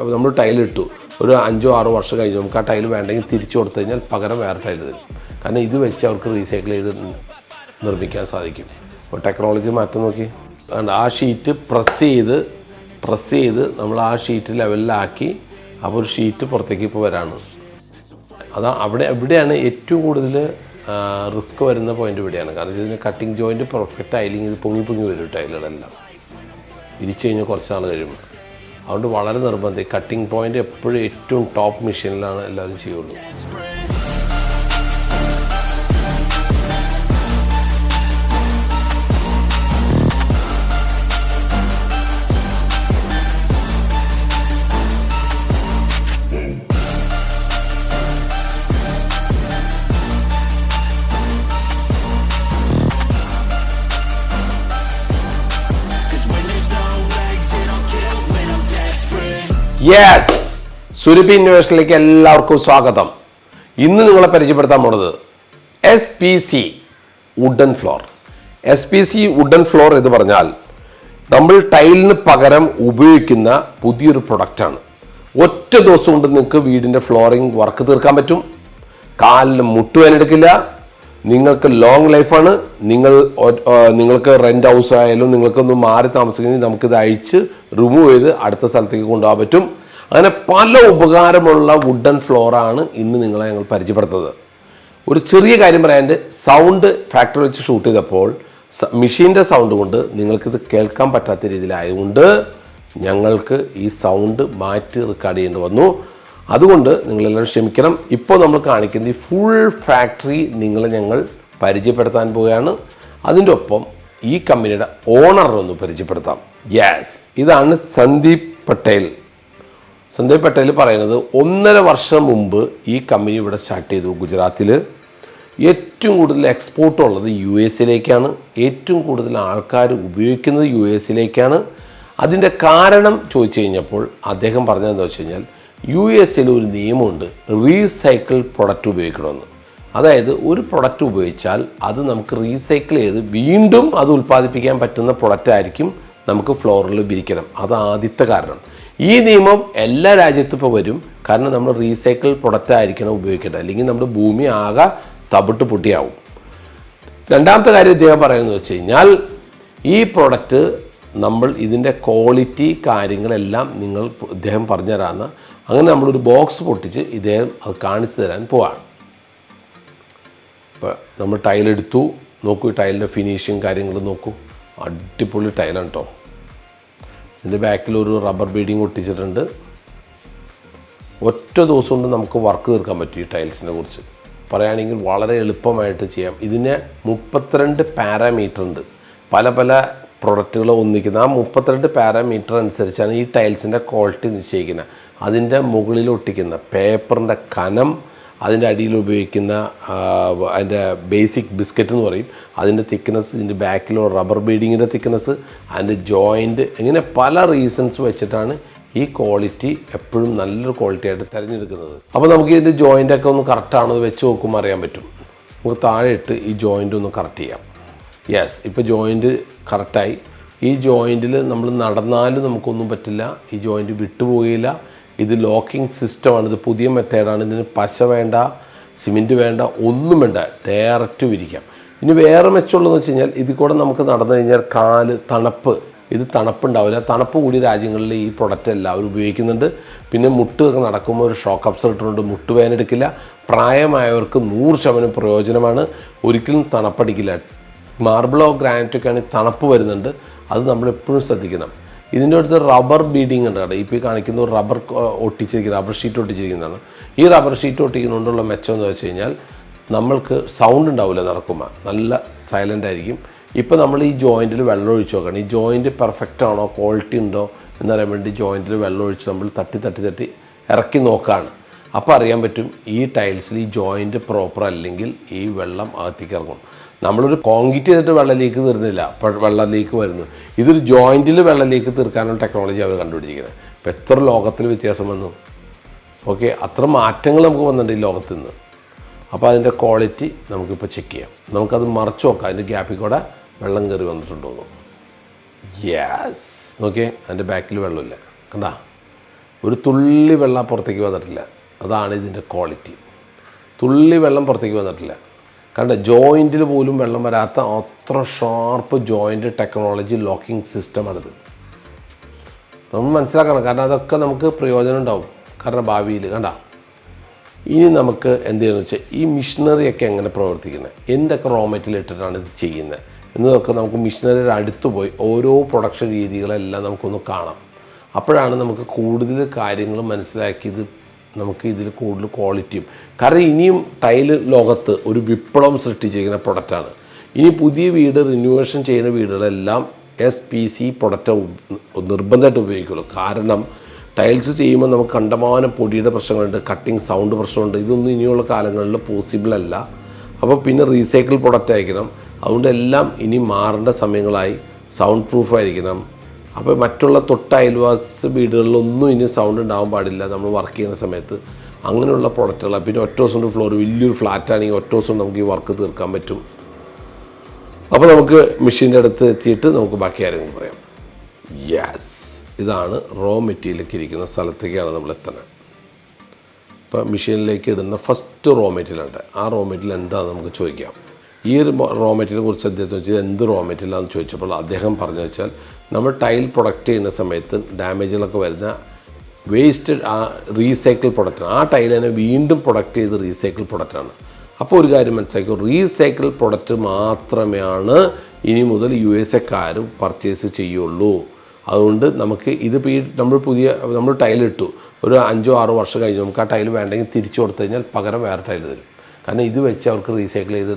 അപ്പോൾ നമ്മൾ ടൈലിട്ടു ഒരു 5-6 വർഷം കഴിഞ്ഞ് നമുക്ക് ആ ടൈൽ വേണ്ടെങ്കിൽ തിരിച്ചു കൊടുത്തു കഴിഞ്ഞാൽ പകരം വേറെ ടൈൽ തരും. കാരണം ഇത് വെച്ച് അവർക്ക് റീസൈക്കിൾ ചെയ്ത് നിർമ്മിക്കാൻ സാധിക്കും. അപ്പോൾ ടെക്നോളജി മാറ്റം നോക്കി. ആ ഷീറ്റ് പ്രസ് ചെയ്ത് നമ്മൾ ആ ഷീറ്റ് ലെവലിലാക്കി അപ്പോൾ ഒരു ഷീറ്റ് പുറത്തേക്ക് ഇപ്പോൾ വരാണ്. എവിടെയാണ് ഏറ്റവും കൂടുതൽ റിസ്ക് വരുന്ന പോയിൻ്റ് ഇവിടെയാണ്. കാരണം ഇതിന് കട്ടിങ് ജോയിൻറ്റ് പെർഫെക്റ്റ് ആയില്ലെങ്കിൽ ഇത് പൊങ്ങി വരും ടൈലുകളെല്ലാം ഇരിച്ചു കഴിഞ്ഞാൽ കുറച്ച് നാൾ കഴിയുമ്പോൾ. അതുകൊണ്ട് വളരെ നിർബന്ധം കട്ടിംഗ് പോയിൻ്റ് എപ്പോഴും ഏറ്റവും ടോപ്പ് മെഷീനിലാണ് എല്ലാവരും ചെയ്യുള്ളൂ. യെസ്, സുരഭി ഇന്നോവേഷനിലേക്ക് എല്ലാവർക്കും സ്വാഗതം. ഇന്ന് നിങ്ങളെ പരിചയപ്പെടുത്താൻ പോണത് SPC wooden floor. SPC wooden floor എന്ന് പറഞ്ഞാൽ നമ്മൾ ടൈലിന് പകരം ഉപയോഗിക്കുന്ന പുതിയൊരു പ്രൊഡക്റ്റാണ്. ഒറ്റ ദിവസം കൊണ്ട് നിങ്ങൾക്ക് വീടിൻ്റെ ഫ്ലോറിംഗ് വർക്ക് തീർക്കാൻ പറ്റും. കാലിന് മുട്ടുവേനെടുക്കില്ല. നിങ്ങൾക്ക് ലോങ് ലൈഫാണ്. നിങ്ങൾക്ക് റെൻ്റ് ഹൗസ് ആയാലും നിങ്ങൾക്കൊന്ന് മാറി താമസിക്കണമെങ്കിൽ നമുക്കിത് അഴിച്ച് റിമൂവ് ചെയ്ത് അടുത്ത സ്ഥലത്തേക്ക് കൊണ്ടുപോകാൻ പറ്റും. അങ്ങനെ പല ഉപകാരമുള്ള വുഡൻ ഫ്ലോറാണ് ഇന്ന് നിങ്ങളെ ഞങ്ങൾ പരിചയപ്പെടുത്തുന്നത്. ഒരു ചെറിയ കാര്യം പറയാൻ്റെ സൗണ്ട് ഫാക്ടറി വെച്ച് ഷൂട്ട് ചെയ്തപ്പോൾ മെഷീൻ്റെ സൗണ്ട് കൊണ്ട് നിങ്ങൾക്കിത് കേൾക്കാൻ പറ്റാത്ത രീതിയിലായതുകൊണ്ട് ഞങ്ങൾക്ക് ഈ സൗണ്ട് മാറ്റി റെക്കോർഡ് ചെയ്യേണ്ടി വന്നു. അതുകൊണ്ട് നിങ്ങളെല്ലാവരും ക്ഷമിക്കണം. ഇപ്പോൾ നമ്മൾ കാണിക്കുന്ന ഈ ഫുൾ ഫാക്ടറി നിങ്ങളെ ഞങ്ങൾ പരിചയപ്പെടുത്താൻ പോവുകയാണ്. അതിൻ്റെ ഒപ്പം ഈ കമ്പനിയുടെ ഓണറൊന്ന് പരിചയപ്പെടുത്താം. യെസ്, ഇതാണ് സന്ദീപ് പട്ടേൽ. സന്ദീപ് പട്ടേൽ പറയുന്നത് 1.5 വർഷം മുമ്പ് ഈ കമ്പനി ഇവിടെ സ്റ്റാർട്ട് ചെയ്തു ഗുജറാത്തിൽ. ഏറ്റവും കൂടുതൽ എക്സ്പോർട്ട് ഉള്ളത് US-ലേക്കാണ്. ഏറ്റവും കൂടുതൽ ആൾക്കാർ ഉപയോഗിക്കുന്നത് US-ലേക്കാണ്. അതിൻ്റെ കാരണം ചോദിച്ചു കഴിഞ്ഞപ്പോൾ അദ്ദേഹം പറഞ്ഞതെന്ന് വെച്ച് കഴിഞ്ഞാൽ US-ൽ ഒരു നിയമമുണ്ട്, റീസൈക്കിൾ പ്രൊഡക്റ്റ് ഉപയോഗിക്കണമെന്ന്. അതായത് ഒരു പ്രൊഡക്റ്റ് ഉപയോഗിച്ചാൽ അത് നമുക്ക് റീസൈക്കിൾ ചെയ്ത് വീണ്ടും അത് ഉൽപ്പാദിപ്പിക്കാൻ പറ്റുന്ന പ്രൊഡക്റ്റ് ആയിരിക്കും നമുക്ക് ഫ്ലോറിൽ വിരിക്കണം. അത് ആദ്യത്തെ കാരണം. ഈ നിയമം എല്ലാ രാജ്യത്തും ഇപ്പോൾ വരും. കാരണം നമ്മൾ റീസൈക്കിൾ പ്രൊഡക്റ്റ് ആയിരിക്കണം ഉപയോഗിക്കേണ്ടത്, അല്ലെങ്കിൽ നമ്മുടെ ഭൂമി ആകെ തവിട്ട് പൊട്ടിയാവും. രണ്ടാമത്തെ കാര്യം ഇദ്ദേഹം പറയുന്നത് വെച്ച് കഴിഞ്ഞാൽ ഈ പ്രൊഡക്റ്റ് നമ്മൾ ഇതിൻ്റെ ക്വാളിറ്റി കാര്യങ്ങളെല്ലാം ഇദ്ദേഹം പറഞ്ഞു തരാമെന്ന്. അങ്ങനെ നമ്മളൊരു ബോക്സ് പൊട്ടിച്ച് ഇദ്ദേഹം അത് കാണിച്ചു തരാൻ പോവാണ്. ഇപ്പോൾ നമ്മൾ ടൈലെടുത്തു, നോക്കൂ ടൈലിൻ്റെ ഫിനിഷിങ് കാര്യങ്ങൾ നോക്കൂ. അടിപൊളി ടൈലാണ് കേട്ടോ. ഇതിൻ്റെ ബാക്കിലൊരു റബ്ബർ ബീഡിങ് ഒട്ടിച്ചിട്ടുണ്ട്. ഒറ്റ ദിവസം കൊണ്ട് നമുക്ക് വർക്ക് തീർക്കാൻ പറ്റും. ഈ ടൈൽസിനെ കുറിച്ച് പറയുകയാണെങ്കിൽ വളരെ എളുപ്പമായിട്ട് ചെയ്യാം. ഇതിന് 32 പാരാമീറ്റർ ഉണ്ട്. പല പ്രൊഡക്റ്റുകൾ ഒന്നിക്കുന്നത്. ആ 32 പാരാമീറ്റർ അനുസരിച്ചാണ് ഈ ടൈൽസിൻ്റെ ക്വാളിറ്റി നിശ്ചയിക്കുന്നത്. അതിൻ്റെ മുകളിൽ ഒട്ടിക്കുന്ന പേപ്പറിൻ്റെ കനം, അതിൻ്റെ അടിയിൽ ഉപയോഗിക്കുന്ന അതിൻ്റെ ബേസിക് ബിസ്ക്കറ്റ് എന്ന് പറയും, അതിൻ്റെ തിക്നെസ്, ഇതിൻ്റെ ബാക്കിലുള്ള റബ്ബർ ബീഡിങ്ങിൻ്റെ തിക്നെസ്, അതിൻ്റെ ജോയിൻറ്റ്, ഇങ്ങനെ പല റീസൺസ് വെച്ചിട്ടാണ് ഈ ക്വാളിറ്റി എപ്പോഴും നല്ലൊരു ക്വാളിറ്റി ആയിട്ട് തിരഞ്ഞെടുക്കുന്നത്. അപ്പോൾ നമുക്ക് ഇതിൻ്റെ ജോയിൻ്റൊക്കെ ഒന്ന് കറക്റ്റാണെന്ന് വെച്ച് നോക്കുമ്പോൾ അറിയാൻ പറ്റും. നമുക്ക് താഴെ ഇട്ട് ഈ ജോയിൻ്റ് ഒന്ന് കറക്റ്റ് ചെയ്യാം. യെസ്, ഇപ്പോൾ ജോയിൻറ്റ് കറക്റ്റായി. ഈ ജോയിൻറ്റിൽ നമ്മൾ നടന്നാലും നമുക്കൊന്നും പറ്റില്ല. ഈ ജോയിൻറ്റ് വിട്ടുപോകില്ല. ഇത് ലോക്കിംഗ് സിസ്റ്റമാണ്. ഇത് പുതിയ മെത്തേഡാണ്. ഇതിന് പശ വേണ്ട, സിമെൻറ്റ് വേണ്ട, ഒന്നും വേണ്ട, ഡയറക്റ്റ് വിരിക്കാം. ഇനി വേറെ മെച്ചമുള്ളതെന്ന് വെച്ച് കഴിഞ്ഞാൽ ഇതിൽ കൂടെ നമുക്ക് നടന്നു കഴിഞ്ഞാൽ കാല് ഇത് തണുപ്പുണ്ടാവില്ല. തണുപ്പ് കൂടിയ രാജ്യങ്ങളിൽ ഈ പ്രൊഡക്റ്റ് എല്ലാവരും ഉപയോഗിക്കുന്നുണ്ട്. പിന്നെ മുട്ടൊക്കെ നടക്കുമ്പോൾ ഒരു ഷോക്ക് അബ്സർവറുണ്ട്, മുട്ട് വേനെടുക്കില്ല. പ്രായമായവർക്ക് 100% പ്രയോജനമാണ്. ഒരിക്കലും തണുപ്പടിക്കില്ല. മാർബിളോ ഗ്രാനൈറ്റൊക്കെയാണ് തണുപ്പ് വരുന്നുണ്ട്. അത് നമ്മളെപ്പോഴും ശ്രദ്ധിക്കണം. ഇതിൻ്റെ അടുത്ത് റബ്ബർ ബീഡിങ് ഉണ്ട്. ഇപ്പോൾ കാണിക്കുന്ന റബ്ബർ ഷീറ്റ് ഒട്ടിച്ചിരിക്കുന്നതാണ്. ഈ റബ്ബർ ഷീറ്റ് ഒട്ടിക്കുന്നതുകൊണ്ടുള്ള മെച്ചം എന്ന് വെച്ച് കഴിഞ്ഞാൽ നമ്മൾക്ക് സൗണ്ട് ഉണ്ടാവില്ല നടക്കുമ്പോൾ, നല്ല സൈലൻ്റ് ആയിരിക്കും. ഇപ്പോൾ നമ്മൾ ഈ ജോയിൻറ്റിൽ വെള്ളം ഒഴിച്ച് നോക്കണം. ഈ ജോയിൻറ്റ് പെർഫെക്റ്റ് ആണോ, ക്വാളിറ്റി ഉണ്ടോ എന്നറിയാൻ വേണ്ടി ജോയിൻറ്റിൽ വെള്ളം ഒഴിച്ച് നമ്മൾ തട്ടി ഇറക്കി നോക്കുകയാണ്. അപ്പോൾ അറിയാൻ പറ്റും ഈ ടൈൽസിൽ ഈ ജോയിൻറ്റ് പ്രോപ്പർ അല്ലെങ്കിൽ ഈ വെള്ളം അകത്തേക്ക് ഇറങ്ങും. നമ്മളൊരു കോൺക്രീറ്റ് ചെയ്തിട്ട് വെള്ളം ലീക്ക് തീർന്നില്ല, അപ്പോൾ വെള്ളം ലീക്ക് വരുന്നു. ഇതൊരു ജോയിൻറ്റിൽ വെള്ളം ലീക്ക് തീർക്കാനുള്ള ടെക്നോളജി അവർ കണ്ടുപിടിച്ചിരിക്കുന്നത്. അപ്പോൾ എത്ര ലോകത്തിൽ വ്യത്യാസം വന്നു. ഓക്കെ, അത്ര മാറ്റങ്ങൾ നമുക്ക് വന്നിട്ടുണ്ട് ഈ ലോകത്ത് നിന്ന്. അപ്പോൾ അതിൻ്റെ ക്വാളിറ്റി നമുക്കിപ്പോൾ ചെക്ക് ചെയ്യാം. നമുക്കത് മറച്ചു നോക്കാം. അതിൻ്റെ ഗ്യാപ്പിൽ കൂടെ വെള്ളം കയറി വന്നിട്ടുണ്ടോ. യെസ്, നോക്കിയേ, അതിൻ്റെ ബാക്കിൽ വെള്ളമില്ല, കണ്ടാ. ഒരു തുള്ളി വെള്ളം പുറത്തേക്ക് വന്നിട്ടില്ല. അതാണ് ഇതിൻ്റെ ക്വാളിറ്റി. തുള്ളി വെള്ളം പുറത്തേക്ക് വന്നിട്ടില്ല. കാരണം ജോയിൻറ്റിൽ പോലും വെള്ളം വരാത്ത അത്ര ഷാർപ്പ് ജോയിൻറ്റ് ടെക്നോളജി ലോക്കിംഗ് സിസ്റ്റമാണിത്. നമ്മൾ മനസ്സിലാക്കണം. കാരണം അതൊക്കെ നമുക്ക് പ്രയോജനം ഉണ്ടാവും. കാരണം ഭാവിയിൽ കണ്ട. ഇനി നമുക്ക് എന്ത് ചെയ്യുന്നത് വെച്ചാൽ ഈ മിഷനറിയൊക്കെ എങ്ങനെ പ്രവർത്തിക്കുന്നത്, എന്തൊക്കെ റോ മെറ്റീരിയൽ ഇട്ടിട്ടാണ് ഇത് ചെയ്യുന്നത് എന്നതൊക്കെ നമുക്ക് മിഷനറിയുടെ അടുത്ത് പോയി ഓരോ പ്രൊഡക്ഷൻ രീതികളെല്ലാം നമുക്കൊന്ന് കാണാം. അപ്പോഴാണ് നമുക്ക് കൂടുതൽ കാര്യങ്ങൾ മനസ്സിലാക്കിയത്. നമുക്ക് ഇതിൽ കൂടുതൽ ക്വാളിറ്റിയും, കാരണം ഇനിയും ടൈൽ ലോകത്ത് ഒരു വിപ്ലവം സൃഷ്ടിച്ചിരിക്കുന്ന പ്രൊഡക്റ്റാണ്. ഇനി പുതിയ വീട് റിന്യൂവേഷൻ ചെയ്യുന്ന വീടുകളെല്ലാം SPC പ്രൊഡക്റ്റ് നിർബന്ധമായിട്ട് ഉപയോഗിക്കുള്ളൂ. കാരണം ടൈൽസ് ചെയ്യുമ്പോൾ നമുക്ക് കണ്ടമാനം പൊടിയുടെ പ്രശ്നങ്ങളുണ്ട്, കട്ടിങ് സൗണ്ട് പ്രശ്നമുണ്ട്. ഇതൊന്നും ഇനിയുള്ള കാലങ്ങളിൽ പോസിബിൾ അല്ല. അപ്പോൾ പിന്നെ റീസൈക്കിൾ പ്രൊഡക്റ്റ് ആയിരിക്കണം. അതുകൊണ്ട് എല്ലാം ഇനി മാറേണ്ട സമയങ്ങളായി. സൗണ്ട് പ്രൂഫ് ആയിരിക്കണം. അപ്പോൾ മറ്റുള്ള അയൽവാസി വീടുകളിലൊന്നും ഇനി സൗണ്ട് ഉണ്ടാകാൻ പാടില്ല നമ്മൾ വർക്ക് ചെയ്യുന്ന സമയത്ത്. അങ്ങനെയുള്ള പ്രൊഡക്റ്റുകളാണ്. പിന്നെ ഒറ്റ ദിവസം കൊണ്ട് ഫ്ലോർ വലിയൊരു ഫ്ലാറ്റാണെങ്കിൽ ഒറ്റ ദിവസം നമുക്ക് ഈ വർക്ക് തീർക്കാൻ പറ്റും. അപ്പോൾ നമുക്ക് മെഷീൻ്റെ അടുത്ത് എത്തിയിട്ട് നമുക്ക് ബാക്കി കാര്യങ്ങൾ പറയാം. യെസ്, ഇതാണ് റോ മെറ്റീരിയലേക്ക് ഇരിക്കുന്ന സ്ഥലത്തേക്കാണ് നമ്മൾ എത്തുന്നത്. ഇപ്പോൾ മെഷീനിലേക്ക് ഇടുന്ന ഫസ്റ്റ് റോ മെറ്റീരിയൽ ഉണ്ട്. ആ റോ മെറ്റീരിയൽ എന്താണെന്ന് നമുക്ക് ചോദിക്കാം. ഈ ഒരു റോ മെറ്റീരിയലെ കുറിച്ച് അദ്ദേഹത്തിന് വെച്ചാൽ എന്ത് റോ മെറ്റീരിയലാണെന്ന് ചോദിച്ചപ്പോൾ അദ്ദേഹം പറഞ്ഞു വെച്ചാൽ നമ്മൾ ടൈൽ പ്രൊഡക്റ്റ് ചെയ്യുന്ന സമയത്ത് ഡാമേജുകളൊക്കെ വരുന്ന വേസ്റ്റഡ് ആ റീസൈക്കിൾ പ്രൊഡക്റ്റാണ്. ആ ടൈൽ തന്നെ വീണ്ടും പ്രൊഡക്റ്റ് ചെയ്ത് റീസൈക്കിൾ പ്രൊഡക്റ്റാണ്. അപ്പോൾ ഒരു കാര്യം മനസ്സിലാക്കി, റീസൈക്കിൾ പ്രൊഡക്റ്റ് മാത്രമാണ് ഇനി മുതൽ USA പർച്ചേസ് ചെയ്യുള്ളൂ. അതുകൊണ്ട് നമുക്ക് ഇതിപ്പോൾ ഈ നമ്മൾ ടൈലിട്ടു ഒരു 5-6 വർഷം കഴിഞ്ഞ് നമുക്ക് ആ ടൈൽ വേണ്ടെങ്കിൽ തിരിച്ചു കൊടുത്തു കഴിഞ്ഞാൽ പകരം വേറെ ടൈൽ തരും. കാരണം ഇത് വെച്ച് അവർക്ക് റീസൈക്കിൾ ചെയ്ത്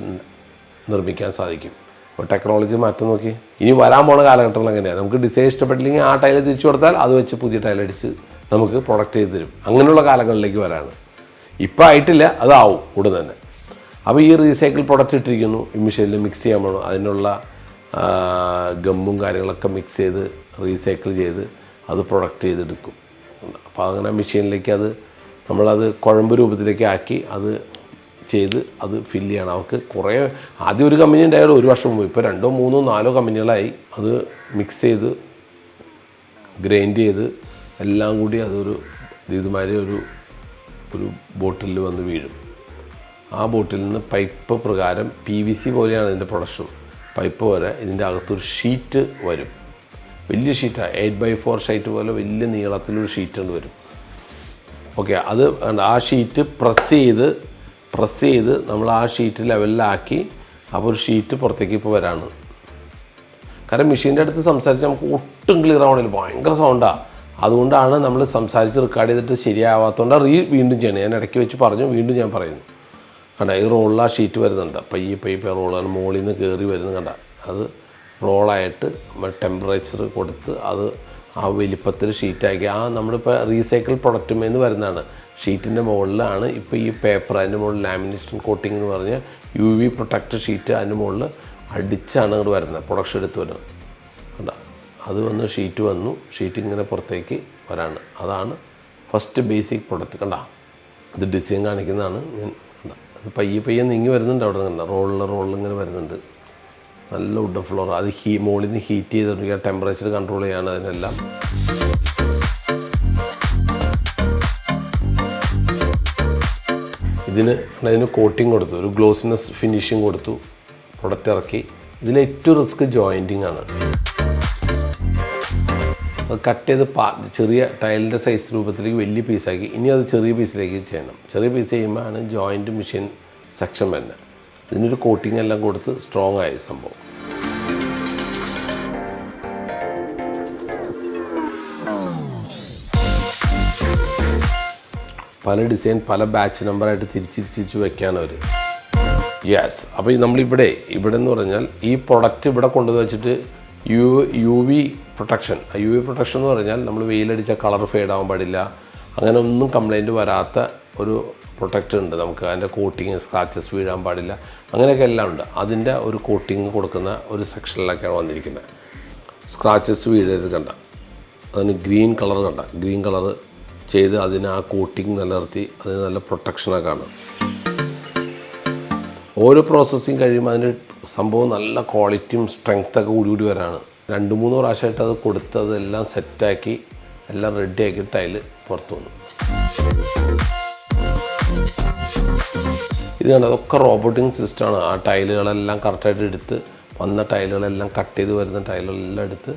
നിർമ്മിക്കാൻ സാധിക്കും. അപ്പോൾ ടെക്നോളജി മാറ്റം നോക്കി. ഇനി വരാൻ പോണ കാലഘട്ടങ്ങൾ എങ്ങനെയാണ്, നമുക്ക് ഡിസൈൻ ഇഷ്ടപ്പെട്ടില്ലെങ്കിൽ ആ ടൈൽ തിരിച്ചു കൊടുത്താൽ അത് വെച്ച് പുതിയ ടൈൽ അടിച്ച് നമുക്ക് പ്രൊഡക്റ്റ് ചെയ്ത് തരും. അങ്ങനെയുള്ള കാലങ്ങളിലേക്ക് വരാണ്. ഇപ്പോൾ ആയിട്ടില്ല, അതാവും ഉടൻ തന്നെ. അപ്പോൾ ഈ റീസൈക്കിൾ പ്രൊഡക്റ്റ് ഇട്ടിരിക്കുന്നു, ഈ മെഷീനിൽ മിക്സ് ചെയ്യാൻ പോകണം. അതിനുള്ള ഗമ്മും കാര്യങ്ങളൊക്കെ മിക്സ് ചെയ്ത് റീസൈക്കിൾ ചെയ്ത് അത് പ്രൊഡക്റ്റ് ചെയ്തെടുക്കും. അപ്പോൾ അങ്ങനെ മെഷീനിലേക്ക് നമ്മളത് കുഴമ്പ് രൂപത്തിലേക്ക് ആക്കി അത് ചെയ്ത് അത് ഫില്ല് ചെയ്യണം. അവർക്ക് കുറേ ആദ്യം ഒരു കമ്പനി ഉണ്ടായാലും 1 വർഷം മുമ്പ്, ഇപ്പോൾ 2, 3, 4 കമ്പനികളായി. അത് മിക്സ് ചെയ്ത് ഗ്രൈൻഡ് ചെയ്ത് എല്ലാം കൂടി അതൊരു ഇതുമാതിരി ഒരു ബോട്ടിലിൽ വന്ന് വീഴും. ആ ബോട്ടിൽ നിന്ന് പൈപ്പ് പ്രകാരം PVC പോലെയാണ് ഇതിൻ്റെ പ്രൊഡക്ഷൻ. പൈപ്പ് പോലെ ഇതിൻ്റെ അകത്തൊരു ഷീറ്റ് വരും. വലിയ ഷീറ്റാണ്, 8x4 ഷീറ്റ് പോലെ വലിയ നീളത്തിലൊരു ഷീറ്റ് കൊണ്ട് വരും. ഓക്കെ, അത് ആ ഷീറ്റ് പ്രസ് ചെയ്ത് നമ്മൾ ആ ഷീറ്റ് ലെവലിലാക്കി. അപ്പോൾ ഒരു ഷീറ്റ് പുറത്തേക്ക് ഇപ്പോൾ വരാണ്. കാരണം മെഷീൻ്റെ അടുത്ത് സംസാരിച്ച് നമുക്ക് ഒട്ടും ക്ലിയർ ആവണില്ല, ഭയങ്കര സൗണ്ടാണ്. അതുകൊണ്ടാണ് നമ്മൾ സംസാരിച്ച് റെക്കോർഡ് ചെയ്തിട്ട് ശരിയാവാത്തതുകൊണ്ടാണ് വീണ്ടും ചെയ്യണം. ഞാൻ ഇടയ്ക്ക് വെച്ച് പറഞ്ഞു, വീണ്ടും ഞാൻ പറയുന്നു. കണ്ട, ഈ റോളിൽ ആ ഷീറ്റ് വരുന്നുണ്ട്. പയ്യെ റോളാണ് മുകളിൽ നിന്ന് കയറി വരുന്നത്. കണ്ട, അത് റോളായിട്ട് നമ്മൾ ടെമ്പറേച്ചർ കൊടുത്ത് അത് ആ വലിപ്പത്തിൽ ഷീറ്റാക്കി. നമ്മളിപ്പോൾ റീസൈക്കിൾ പ്രൊഡക്റ്റുമെന്ന് വരുന്നതാണ്. ഷീറ്റിൻ്റെ മുകളിലാണ് ഇപ്പോൾ ഈ പേപ്പർ, അതിൻ്റെ മുകളിൽ ലാമിനേഷൻ കോട്ടിംഗ് എന്ന് പറഞ്ഞ് UV പ്രൊട്ടക്റ്റ് ഷീറ്റ് അതിൻ്റെ മുകളിൽ അടിച്ചാണ് ഇങ്ങോട്ട് വരുന്നത്, പ്രൊഡക്ഷൻ എടുത്ത് വരുന്നത്. കണ്ട, അത് വന്ന് ഷീറ്റ് വന്നു, ഷീറ്റ് ഇങ്ങനെ പുറത്തേക്ക് വരാണ്. അതാണ് ഫസ്റ്റ് ബേസിക് പ്രൊഡക്റ്റ്. കണ്ട, ഇത് ഡിസൈൻ കാണിക്കുന്നതാണ്. ഞാൻ കണ്ട, അത് പയ്യെ നീങ്ങി വരുന്നുണ്ട്. അവിടെ കണ്ട റോളിൽ ഇങ്ങനെ വരുന്നുണ്ട്. നല്ല വുഡ് ഫ്ലോർ. അത് മുകളിൽ നിന്ന് ഹീറ്റ് ചെയ്തിട്ടുണ്ടെങ്കിൽ ടെമ്പറേച്ചർ കൺട്രോൾ ചെയ്യാണ് അതിനെല്ലാം. ഇതിന് കോട്ടിങ് കൊടുത്തു, ഒരു ഗ്ലോസിനെസ് ഫിനിഷിങ് കൊടുത്തു, പ്രൊഡക്റ്റ് ഇറക്കി. ഇതിലേറ്റവും റിസ്ക് ജോയിൻറ്റിങ് ആണ്. അത് കട്ട് ചെയ്ത് ചെറിയ ടൈലിൻ്റെ സൈസ് രൂപത്തിലേക്ക് വലിയ പീസാക്കി ഇനി അത് ചെറിയ പീസിലേക്ക് ചെയ്യണം. ചെറിയ പീസ് ചെയ്യുമ്പോൾ ആണ് ജോയിൻറ്റ് മെഷീൻ സെക്ഷൻ വരുന്നത്. ഇതിനൊരു കോട്ടിങ് എല്ലാം കൊടുത്ത് സ്ട്രോങ് ആയ സംഭവം. പല ഡിസൈൻ പല ബാച്ച് നമ്പറായിട്ട് തിരിച്ച് വെക്കാണ് അവർ. യെസ്, അപ്പോൾ നമ്മളിവിടെ എന്ന് പറഞ്ഞാൽ ഈ പ്രൊഡക്റ്റ് ഇവിടെ കൊണ്ടുവന്ന് വെച്ചിട്ട് UV പ്രൊട്ടക്ഷൻ. UV പ്രൊട്ടക്ഷൻ എന്ന് പറഞ്ഞാൽ നമ്മൾ വെയിലടിച്ചാൽ കളർ ഫെയ്ഡ് ആവാൻ പാടില്ല, അങ്ങനെ ഒന്നും കംപ്ലൈൻറ്റ് വരാത്ത ഒരു പ്രൊട്ടക്റ്റ് ഉണ്ട് നമുക്ക്. അതിൻ്റെ കോട്ടിങ്, സ്ക്രാച്ചസ് വീഴാൻ പാടില്ല, അങ്ങനെയൊക്കെ എല്ലാം ഉണ്ട്. അതിൻ്റെ ഒരു കോട്ടിങ് കൊടുക്കുന്ന ഒരു സെക്ഷനിലൊക്കെയാണ് വന്നിരിക്കുന്നത്. സ്ക്രാച്ചസ് വീഴരുത്. കണ്ട, അതിന് ഗ്രീൻ കളർ ചെയ്ത് അതിന് ആ കോട്ടിങ് നിലനിർത്തി അതിന് നല്ല പ്രൊട്ടക്ഷനൊക്കെ കാണും. ഓരോ പ്രോസസ്സിങ് കഴിയുമ്പോൾ അതിൻ്റെ സംഭവം നല്ല ക്വാളിറ്റിയും സ്ട്രെങ്ത്തൊക്കെ കൂടി വരാണ്. 2-3 പ്രാവശ്യമായിട്ട് അത് കൊടുത്ത് അതെല്ലാം സെറ്റാക്കി എല്ലാം റെഡിയാക്കി ടൈല് പുറത്തു വന്നു. ഇത് കണ്ടോ, അതൊക്കെ റോബോട്ടിക് സിസ്റ്റമാണ്. ആ ടൈലുകളെല്ലാം കറക്റ്റായിട്ട് എടുത്ത് വന്ന ടൈലുകളെല്ലാം കട്ട് ചെയ്ത് വരുന്ന ടൈലുകളെല്ലാം എടുത്ത്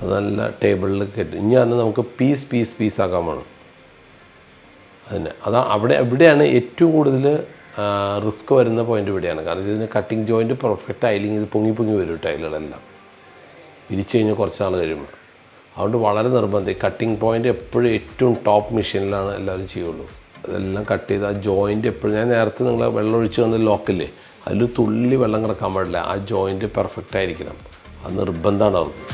അതല്ല ടേബിളിൽ കെട്ടി. ഇനിയാണ് നമുക്ക് പീസാക്കാൻ വേണം അതിന്. എവിടെയാണ് ഏറ്റവും കൂടുതൽ റിസ്ക് വരുന്ന പോയിൻ്റ് ഇവിടെയാണ്. കാരണം ഇതിന് കട്ടിങ് ജോയിൻറ്റ് പെർഫെക്റ്റ് ആയില്ലെങ്കിൽ ഇത് പൊങ്ങി വരും ടൈലുകളെല്ലാം ഇരിച്ചു കഴിഞ്ഞാൽ കുറച്ച് നാൾ കഴിയുമ്പോൾ. അതുകൊണ്ട് വളരെ നിർബന്ധം കട്ടിങ് പോയിൻ്റ് എപ്പോഴും ഏറ്റവും ടോപ്പ് മെഷീനിലാണ് എല്ലാവരും ചെയ്യുള്ളൂ. അതെല്ലാം കട്ട് ചെയ്ത് ആ ജോയിൻറ്റ് എപ്പോഴും, ഞാൻ നേരത്തെ നിങ്ങൾ വെള്ളം ഒഴിച്ച് വന്ന ലോക്കില്ലേ, അതിൽ തുള്ളി വെള്ളം കിടക്കാൻ പാടില്ല. ആ ജോയിൻറ്റ് പെർഫെക്റ്റ് ആയിരിക്കണം. അത് നിർബന്ധമാണ് അവർക്ക്.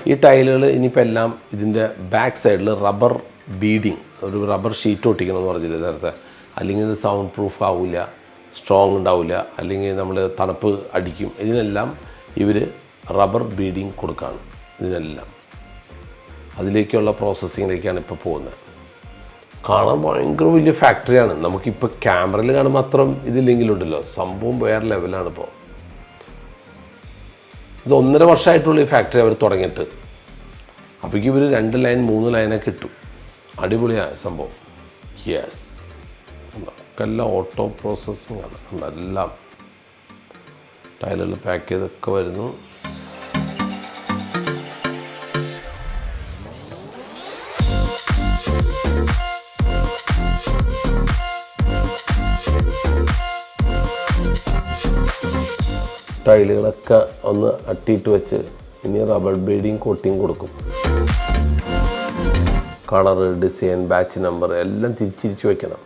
ഈ ടൈലുകൾ ഇനിയിപ്പോൾ എല്ലാം ഇതിൻ്റെ ബാക്ക് സൈഡിൽ റബ്ബർ ബീഡിങ്, ഒരു റബ്ബർ ഷീറ്റ് ഒട്ടിക്കണം എന്ന് പറഞ്ഞില്ലേ നേരത്തെ. അല്ലെങ്കിൽ ഇത് സൗണ്ട് പ്രൂഫ് ആവില്ല, സ്ട്രോങ് ഉണ്ടാവില്ല, അല്ലെങ്കിൽ നമ്മൾ തണുപ്പ് അടിക്കും. ഇതിനെല്ലാം ഇവർ റബ്ബർ ബീഡിങ് കൊടുക്കുകയാണ്. ഇതിനെല്ലാം അതിലേക്കുള്ള പ്രോസസ്സിങ്ങിലേക്കാണ് ഇപ്പോൾ പോകുന്നത്. കാണാൻ ഭയങ്കര വലിയ ഫാക്ടറിയാണ്. നമുക്കിപ്പോൾ ക്യാമറയിൽ കാണുമ്പോൾ അത്ര ഇതില്ലെങ്കിലുണ്ടല്ലോ, സംഭവം വേറെ ലെവലാണ്. ഇപ്പോൾ ഇത് 1.5 വർഷമായിട്ടുള്ള ഈ ഫാക്ടറി അവർ തുടങ്ങിയിട്ട്. അപ്പോഴേക്കും ഇവർ 2 ലൈൻ 3 ലൈനൊക്കെ കിട്ടും. അടിപൊളിയാണ് സംഭവം. യെസ്, എല്ലാം ഓട്ടോ പ്രോസസ്സിങ് ആണ്. എല്ലാം ടൈലുകൾ പാക്ക് ചെയ്തൊക്കെ വരുന്നു. ടൈലുകളൊക്കെ ഒന്ന് അട്ടിയിട്ട് വെച്ച് ഇനി റബ്ബർ ബീഡിങ് കോട്ടിങ് കൊടുക്കും. കളറ്, ഡിസൈൻ, ബാച്ച് നമ്പർ എല്ലാം തിരിച്ചിരിച്ച് വയ്ക്കണം.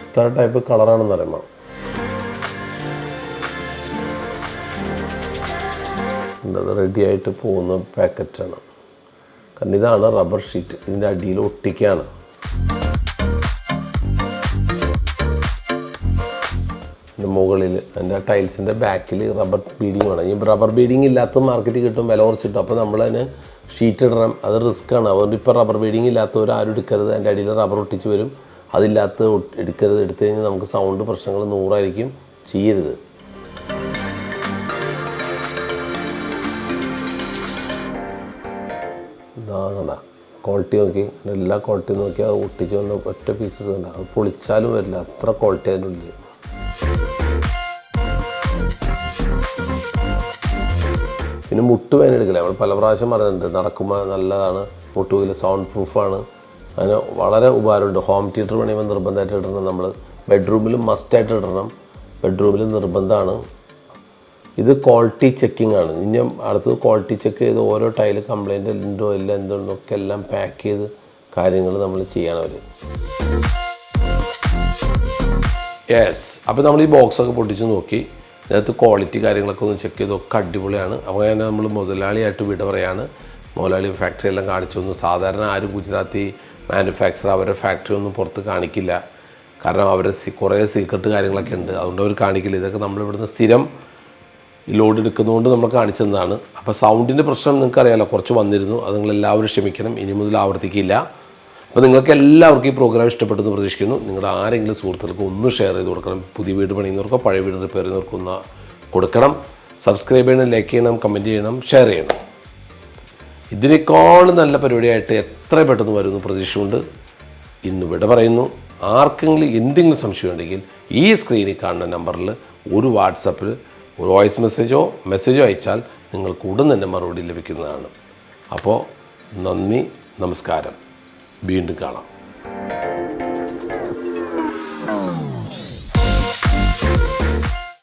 ഇത്ര ടൈപ്പ് കളറാണെന്ന് പറയുമ്പോൾ അത് റെഡിയായിട്ട് പോകുന്ന പാക്കറ്റാണ്. കാരണം ഇതാണ് റബ്ബർ ഷീറ്റ്, ഇതിൻ്റെ അടിയിൽ ഒട്ടിക്കുകയാണ്. അതിൻ്റെ മുകളിൽ അതിൻ്റെ ടൈൽസിൻ്റെ ബാക്കിൽ റബ്ബർ ബീഡിങ് വേണം. ഈ റബ്ബർ ബീഡിങ് ഇല്ലാത്ത മാർക്കറ്റിൽ കിട്ടും, വില കുറച്ചിട്ടും. അപ്പോൾ നമ്മളതിന് ഷീറ്റ് ഇടണം, അത് റിസ്ക്കാണ്. അതുകൊണ്ട് ഇപ്പോൾ റബ്ബർ ബീഡിങ് ഇല്ലാത്തവർ ആരും എടുക്കരുത്. അതിൻ്റെ അടിയിൽ റബ്ബർ ഒട്ടിച്ച് വരും. അതില്ലാത്ത എടുക്കരുത്. എടുത്തു കഴിഞ്ഞാൽ നമുക്ക് സൗണ്ട് പ്രശ്നങ്ങൾ 100 ചെയ്യരുത്. ഇതാകണ്ട ക്വാളിറ്റി നോക്കി, എല്ലാ ക്വാളിറ്റി നോക്കി അത് ഒട്ടിച്ച് വന്ന ഒറ്റ പീസ് ഇതുണ്ട്. അത് പൊളിച്ചാലും വരില്ല, അത്ര ക്വാളിറ്റി അതിനുള്ളിൽ. പിന്നെ മുട്ടുവേദന എടുക്കില്ല. നമ്മൾ പല പ്രാവശ്യം പറഞ്ഞിട്ടുണ്ട്, നടക്കുമ്പോൾ നല്ലതാണ്. മുട്ടുവേദന സൗണ്ട് പ്രൂഫാണ്. അതിന് വളരെ ഉപകാരമുണ്ട്. ഹോം തിയേറ്റർ പണിയുമ്പോൾ നിർബന്ധമായിട്ട് ഇടണം. നമ്മൾ ബെഡ്റൂമിലും മസ്റ്റായിട്ട് ഇടണം. ബെഡ്റൂമിൽ നിർബന്ധമാണ്. ഇത് ക്വാളിറ്റി ചെക്കിംഗ് ആണ്. ഇനി അടുത്തത് ക്വാളിറ്റി ചെക്ക് ചെയ്ത് ഓരോ ടൈല് കംപ്ലൈൻറ്റ് ഉണ്ടോ ഇല്ല എന്തുണ്ടോ ഒക്കെ എല്ലാം പാക്ക് ചെയ്ത് കാര്യങ്ങൾ നമ്മൾ ചെയ്യണം അവർ. യെസ്, അപ്പോൾ നമ്മൾ ഈ ബോക്സൊക്കെ പൊട്ടിച്ച് നോക്കി. ഇതിനകത്ത് ക്വാളിറ്റി കാര്യങ്ങളൊക്കെ ഒന്ന് ചെക്ക് ചെയ്തൊക്കെ അടിപൊളിയാണ്. അപ്പോൾ അങ്ങനെ നമ്മൾ മുതലാളിയായിട്ട് വിട പറയാണ്. മുതലാളി ഫാക്ടറി എല്ലാം കാണിച്ചു തന്നു. സാധാരണ ആരും ഗുജറാത്തി മാനുഫാക്ചർ അവരുടെ ഫാക്ടറി ഒന്നും പുറത്ത് കാണിക്കില്ല. കാരണം അവരുടെ കുറേ സീക്രട്ട് കാര്യങ്ങളൊക്കെ ഉണ്ട്, അതുകൊണ്ട് അവർ കാണിക്കില്ല. ഇതൊക്കെ നമ്മളിവിടുന്ന് സ്ഥിരം ലോഡ് എടുക്കുന്നതുകൊണ്ട് നമ്മൾ കാണിച്ചു തന്നതാണ്. അപ്പോൾ സൗണ്ടിൻ്റെ പ്രശ്നം നിങ്ങൾക്കറിയാമല്ലോ, കുറച്ച് വന്നിരുന്നു. അത് നിങ്ങളെല്ലാവരും ക്ഷമിക്കണം, ഇനി മുതൽ ആവർത്തിക്കില്ല. അപ്പോൾ നിങ്ങൾക്ക് എല്ലാവർക്കും ഈ പ്രോഗ്രാം ഇഷ്ടപ്പെട്ടെന്ന് പ്രതീക്ഷിക്കുന്നു. നിങ്ങളുടെ ആരെങ്കിലും സുഹൃത്തുക്കൾക്ക് ഒന്ന് ഷെയർ ചെയ്ത് കൊടുക്കണം. പുതിയ വീട് പണിയുന്നവർക്കോ പഴയ വീട് റിപ്പയർ ചെയ്യുന്നവർക്കോ ഒന്ന് കൊടുക്കണം. സബ്സ്ക്രൈബ് ചെയ്യണം, ലൈക്ക് ചെയ്യണം, കമൻറ്റ് ചെയ്യണം, ഷെയർ ചെയ്യണം. ഇതിനേക്കാളും നല്ല പരിപാടിയായിട്ട് എത്ര പെട്ടെന്ന് വരുന്നു പ്രതീക്ഷയുണ്ട്. ഇന്നിവിടെ പറയുന്നു. ആർക്കെങ്കിലും എന്തെങ്കിലും സംശയം ഉണ്ടെങ്കിൽ ഈ സ്ക്രീനിൽ കാണുന്ന നമ്പറിൽ ഒരു വാട്സപ്പിൽ ഒരു വോയിസ് മെസ്സേജോ അയച്ചാൽ നിങ്ങൾക്ക് ഉടൻ തന്നെ മറുപടി ലഭിക്കുന്നതാണ്. അപ്പോൾ നന്ദി, നമസ്കാരം, വീണ്ടും കാണാം.